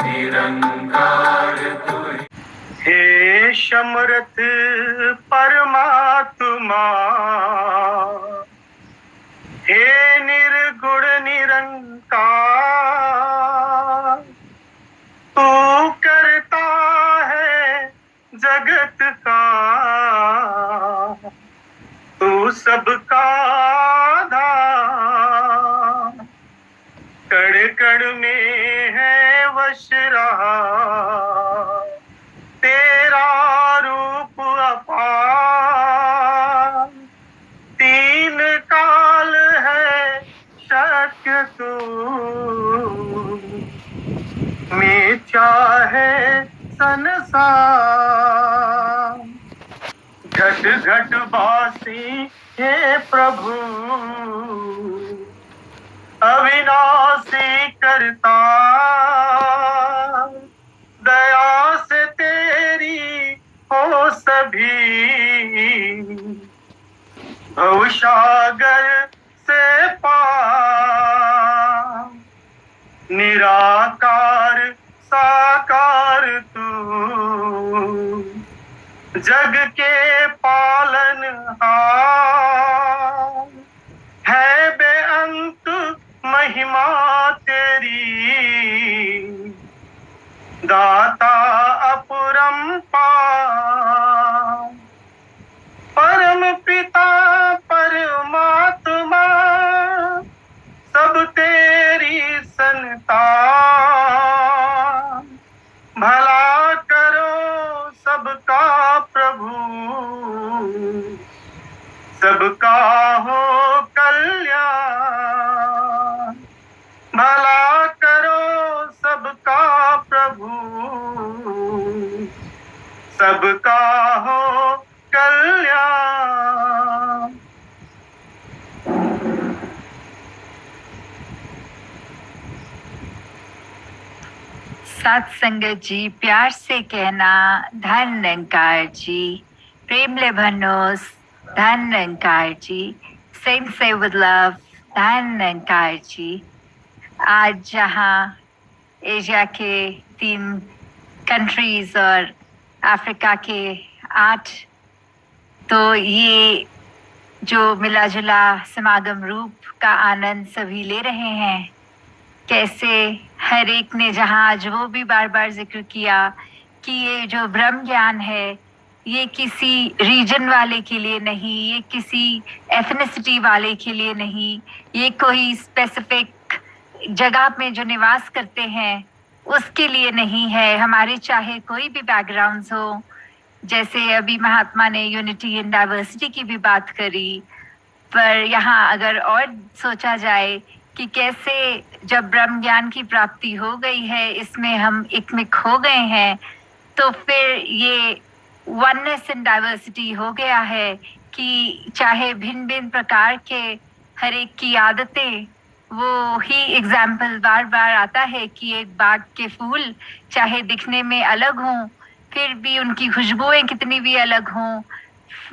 निरंकार तू ही। हे समर्थ परमात्मा, हे निर्गुण निरंकार, तू करता है जगत का, तू सबका आधार, कण कण में है वश रहा तेरा रूप अपार, तीन काल है शक्य तू में चाहे संसार, घट घट वासी हे प्रभु, अविनाशी करता, दया से तेरी हो सभी, भवसागर से पार, निराकार साकार तू, जग के पालनहार, है बेअंत महिमा तेरी, दाता अपरंपार, परम पिता परमात्मा, सब तेरी संतान, भला करो सबका प्रभु, सबका हो कल्याण, भला करो सबका प्रभु, सबका हो कल्याण। सात संगत जी, प्यार से कहना धन निरंकार जी, प्रेम ले भनोस धन निरंकार जी, सेम से विद लव धन निरंकार जी। आज जहाँ एशिया के 3 कंट्रीज और अफ्रीका के 8, तो ये जो मिला जुला समागम रूप का आनंद सभी ले रहे हैं। कैसे हर एक ने जहाँ आज वो भी बार बार जिक्र किया कि ये जो ब्रह्म ज्ञान है ये किसी रीजन वाले के लिए नहीं, ये किसी एथनिसिटी वाले के लिए नहीं, ये कोई स्पेसिफिक जगह में जो निवास करते हैं उसके लिए नहीं है। हमारे चाहे कोई भी बैकग्राउंड्स हो, जैसे अभी महात्मा ने यूनिटी इन डाइवर्सिटी की भी बात करी, पर यहाँ अगर और सोचा जाए कि कैसे जब ब्रह्म ज्ञान की प्राप्ति हो गई है, इसमें हम एकमिक हो गए हैं, तो फिर ये वननेस इन डाइवर्सिटी हो गया है कि चाहे भिन्न भिन्न प्रकार के हर एक की आदतें, वो ही एग्जाम्पल बार बार आता है कि एक बाग के फूल चाहे दिखने में अलग हों, फिर भी उनकी खुशबुएं कितनी भी अलग हों,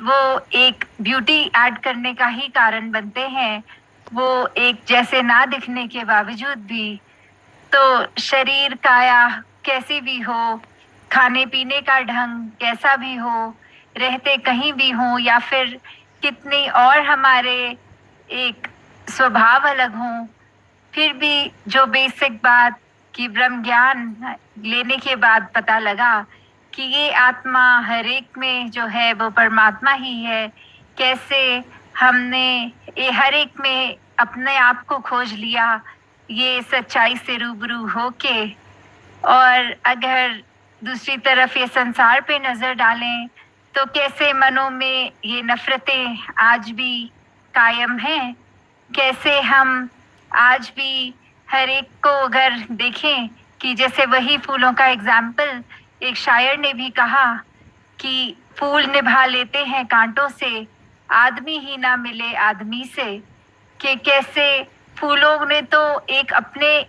वो एक ब्यूटी ऐड करने का ही कारण बनते हैं, वो एक जैसे ना दिखने के बावजूद भी। तो शरीर काया कैसी भी हो, खाने पीने का ढंग कैसा भी हो, रहते कहीं भी हो, या फिर कितनी और हमारे एक स्वभाव अलग हों, फिर भी जो बेसिक बात कि ब्रह्म ज्ञान लेने के बाद पता लगा कि ये आत्मा हर एक में जो है वो परमात्मा ही है। कैसे हमने ये हर एक में अपने आप को खोज लिया, ये सच्चाई से रूबरू होके। और अगर दूसरी तरफ ये संसार पे नजर डालें तो कैसे मनों में ये नफरतें आज भी कायम हैं, कैसे हम आज भी हर एक को अगर देखें कि जैसे वही फूलों का एग्जाम्पल एक शायर ने भी कहा कि फूल निभा लेते हैं कांटों से, आदमी ही ना मिले आदमी से। कि कैसे फूलों ने तो एक अपने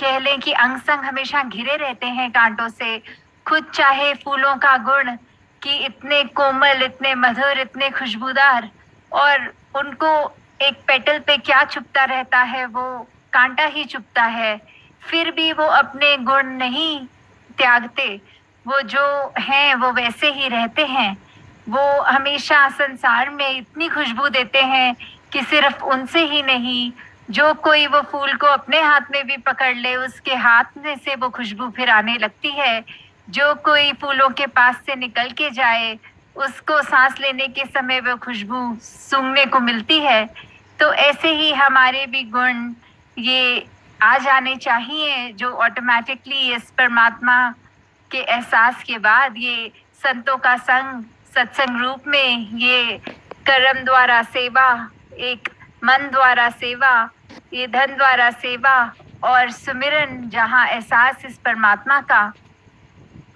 कह लें कि अंग संग हमेशा घिरे रहते हैं कांटों से, खुद चाहे फूलों का गुण कि इतने कोमल, इतने मधुर, इतने खुशबूदार, और उनको एक पेटल पे क्या चुपता रहता है, वो कांटा ही चुपता है। फिर भी वो अपने गुण नहीं त्यागते, वो जो हैं वो वैसे ही रहते हैं। वो हमेशा संसार में इतनी खुशबू देते हैं कि सिर्फ उनसे ही नहीं, जो कोई वो फूल को अपने हाथ में भी पकड़ ले उसके हाथ में से वो खुशबू फिर आने लगती है। जो कोई फूलों के पास से निकल के जाए उसको सांस लेने के समय वो खुशबू सूंघने को मिलती है। तो ऐसे ही हमारे भी गुण ये आ जाने चाहिए, जो ऑटोमेटिकली इस परमात्मा के एहसास के बाद ये संतों का संग सत्संग रूप में, ये कर्म द्वारा सेवा, एक मन द्वारा सेवा, ये धन द्वारा सेवा और सुमिरन, जहाँ एहसास इस परमात्मा का।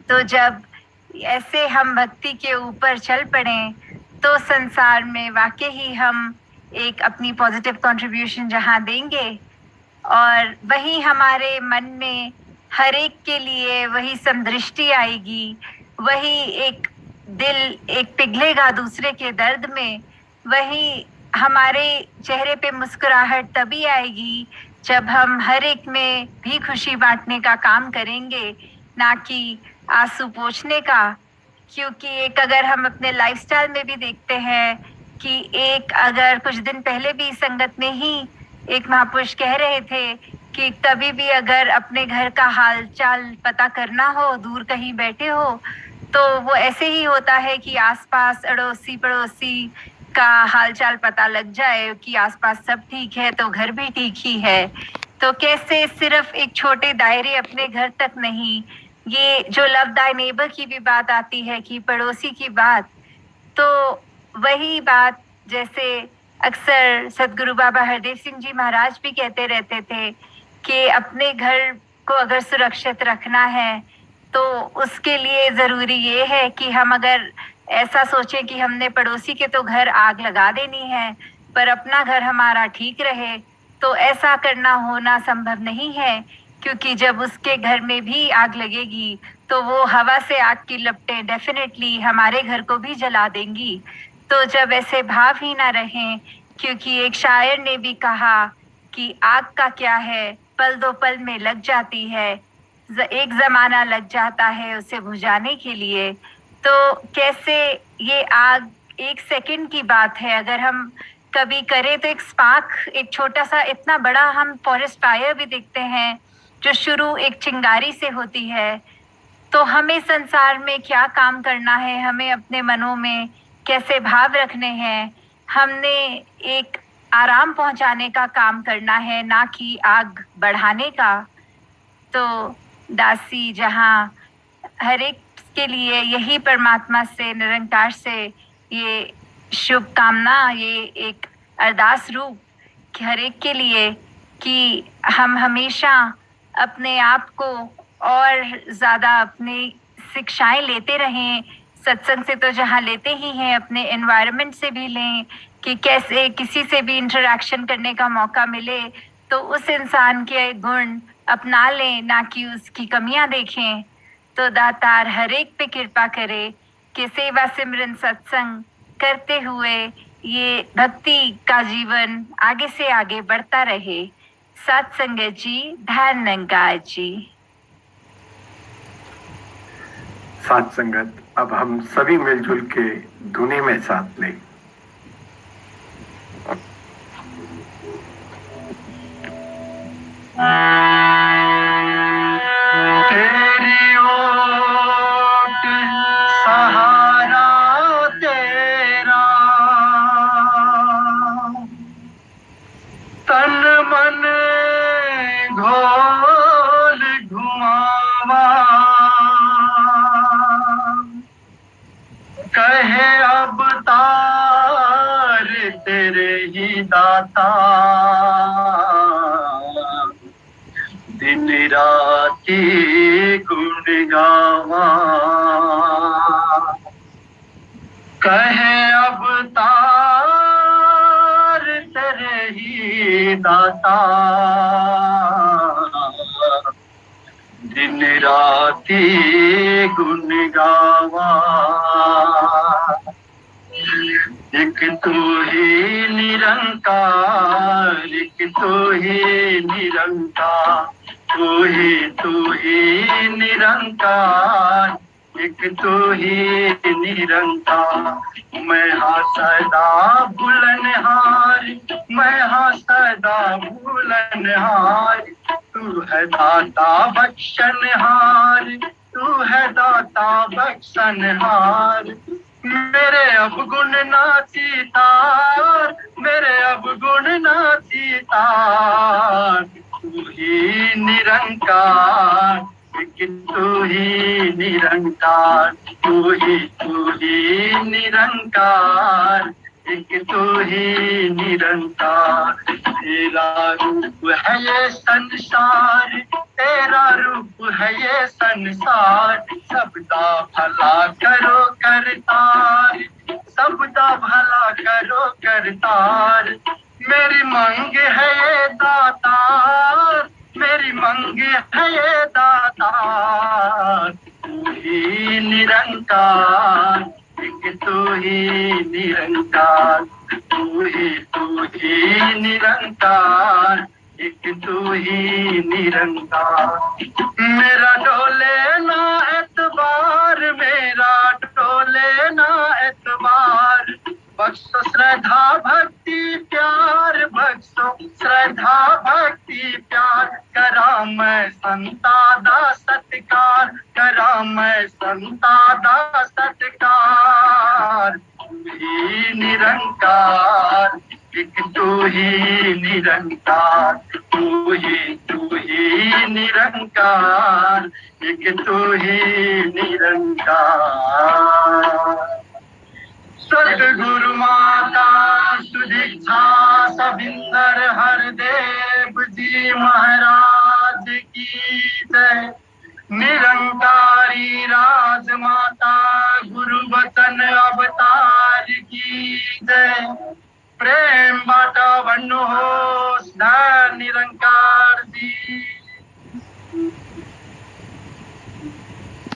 तो जब ऐसे हम भक्ति के ऊपर चल पड़े तो संसार में वाकई ही हम एक अपनी पॉजिटिव कंट्रीब्यूशन जहाँ देंगे, और वही हमारे मन में हर एक के लिए वही समदृष्टि आएगी, वही एक दिल एक पिघलेगा दूसरे के दर्द में, वही हमारे चेहरे पे मुस्कुराहट तभी आएगी जब हम हर एक में भी खुशी बांटने का काम करेंगे, ना कि आंसू पोंछने का। क्योंकि एक अगर हम अपने लाइफस्टाइल में भी देखते हैं कि एक अगर कुछ दिन पहले भी संगत में ही एक महापुरुष कह रहे थे कि कभी भी अगर अपने घर का हाल चाल पता करना हो, दूर कहीं बैठे हो, तो वो ऐसे ही होता है कि आसपास अड़ोसी पड़ोसी का हाल चाल पता लग जाए कि आसपास सब ठीक है तो घर भी ठीक ही है। तो कैसे सिर्फ एक छोटे दायरे अपने घर तक नहीं, ये जो लव दाई नेबर की भी बात आती है कि पड़ोसी की बात, तो वही बात जैसे अक्सर सदगुरु बाबा हरदेव सिंह जी महाराज भी कहते रहते थे कि अपने घर को अगर सुरक्षित रखना है तो उसके लिए ज़रूरी ये है कि हम अगर ऐसा सोचें कि हमने पड़ोसी के तो घर आग लगा देनी है पर अपना घर हमारा ठीक रहे, तो ऐसा करना होना संभव नहीं है। क्योंकि जब उसके घर में भी आग लगेगी तो वो हवा से आग की लपटें डेफिनेटली हमारे घर को भी जला देंगी। तो जब ऐसे भाव ही ना रहें, क्योंकि एक शायर ने भी कहा कि आग का क्या है, पल दो पल में लग जाती है, एक जमाना लग जाता है उसे बुझाने के लिए। तो कैसे ये आग एक सेकंड की बात है, अगर हम कभी करें तो एक स्पार्क, एक छोटा सा, इतना बड़ा हम फॉरेस्ट फायर भी देखते हैं जो शुरू एक चिंगारी से होती है। तो हमें संसार में क्या काम करना है, हमें अपने मनों में कैसे भाव रखने हैं, हमने एक आराम पहुंचाने का काम करना है, ना कि आग बढ़ाने का। तो दासी जहाँ हर एक के लिए यही परमात्मा से, निरंकार से ये शुभ कामना, ये एक अरदास रूप कि हर एक के लिए कि हम हमेशा अपने आप को और ज़्यादा अपनी शिक्षाएं लेते रहें। सत्संग से तो जहाँ लेते ही हैं, अपने एनवायरनमेंट से भी लें कि कैसे किसी से भी इंटरेक्शन करने का मौका मिले तो उस इंसान के गुण अपना लें, ना कि उसकी कमियां देखें। तो दातार हर एक पे कृपा करे कि सेवा सिमरन सत्संग करते हुए ये भक्ति का जीवन आगे से आगे बढ़ता रहे। सत्संगत जी, धन्यवाद जी। साथ संगत, अब हम सभी मिलजुल के धुनी में साथ लें। तेरी ओट सहारा तेरा, तन मन घोल घुमावा, कहे अब तार तेरे ही दाता, दिन राती गुण गावा, कहे अब तार तेरे ही दाता, दिन राती गुण गावा, एक तू ही निरंकार, एक तू ही निरंकार, तू ही निरंकार, एक तू ही निरंकार। मैं हाँ सदा बुलनहार, मैं हाँ सदा बुलनहार। तू है दाता बख्शनहार, तू है दाता बख्शनहार। मेरे अवगुण नाची तार, मेरे अवगुण नाची तार। तू ही निरंकार, एक तू ही निरंकार। तू ही निरंकार, एक तू ही निरंकार। तेरा रूप है ये संसार, तेरा रूप है ये संसार। सबदा भला करो करतार, सबदा भला करो करतार। मेरी मांग है ये दातार, मेरी मांग है ये दातार। तू ही निरंकार, एक तू ही निरंकार। तू ही निरंकार, एक तू ही निरंकार। मेरा डोले ना एतबार, मेरा डोले ना एतबार। बख्शो श्रद्धा भक्ति प्यार, बख्शो श्रद्धा भक्ति प्यार। करा मैं संता दा सत्कार, करा मैं संता दा सत्कार। तू ही निरंकार, एक तू ही निरंकार। तू ही निरंकार, एक तू ही निरंकार। सतगुरु माता सुदीक्षा सविंदर हरदेव जी महाराज की जय। निरंकारी राजमाता गुरु वचन अवतार की जय। प्रेम बाटा भन्नुहोस् धन निरंकार